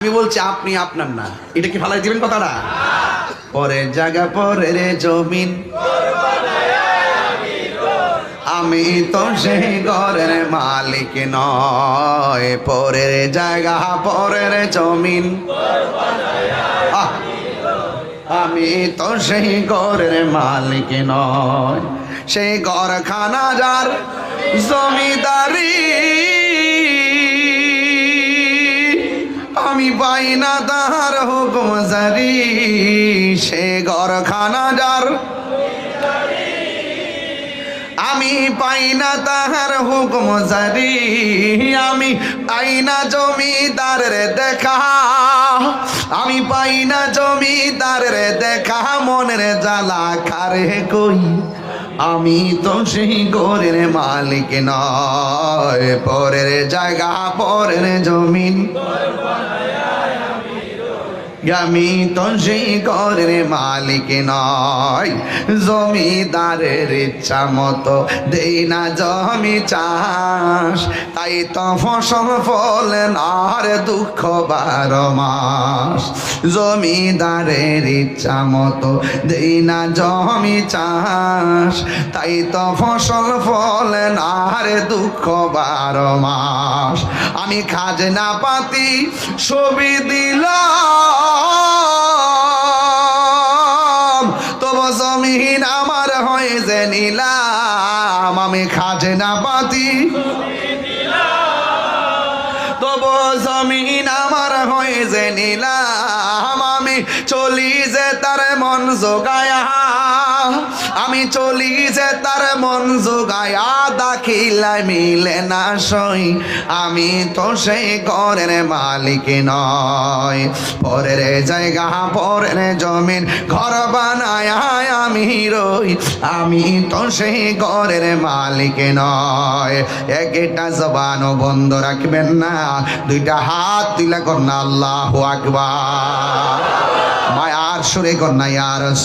আমি বলছি আপনি আপনার না, এটা কি ফালাই দিবেন কথাটা? পরের জায়গা পরের জমিন, আমি তো সেই ঘরের মালিক নয়। পরের জায়গা পরের জমিন, আমি তো সেই ঘরের মালিক নয়। সেই ঘরখানা যার জমিদারি, আমি পাই না তাহার হুকুম জারি। সে ঘরখানা যার, আমি পাই না তাহার হুকুম জারি। আমি পাই না জমিদারের দেখা, আমি পাই না জমিদারের দেখা। মনের জ্বালা কারে কই, আমি তো সেই ঘরের মালিক নয়। পরের জায়গা পরের জমিন, আমি তো সেই ঘরের মালিক নয়। জমিদারের ইচ্ছা মতো দেই না জমি চাষ, তাই তো ফসল ফলে না রে দুঃখ 12 মাস। জমিদারের ইচ্ছা মতো দেই না জমি চাষ, তাই তো ফসল ফলে না রে দুঃখ 12 মাস। আমি খাজনা পাতি ছবি দিলাম, তবু জমিন আমার হয়ে যে নিলাম। আমি খাজনা পাতি তবু জমিন আমার হয়ে যে নিলাম। আমি চলি যে তার মন জোগায়া, আমি চলি যে তার মন জোগায়া। দাখিলায় মিলে না সই, আমি তো সেই ঘরের মালিক নয়। পরের জায়গা পরের জমিন, ঘর বানায় আমি রই, আমি তো সেই ঘরের মালিক নয়। একটা জবানও বন্ধ রাখবেন না, দুইটা হাত তুলে কর না আল্লাহু আকবার। মায়ার সুরে কর না ইয়া রাসূল।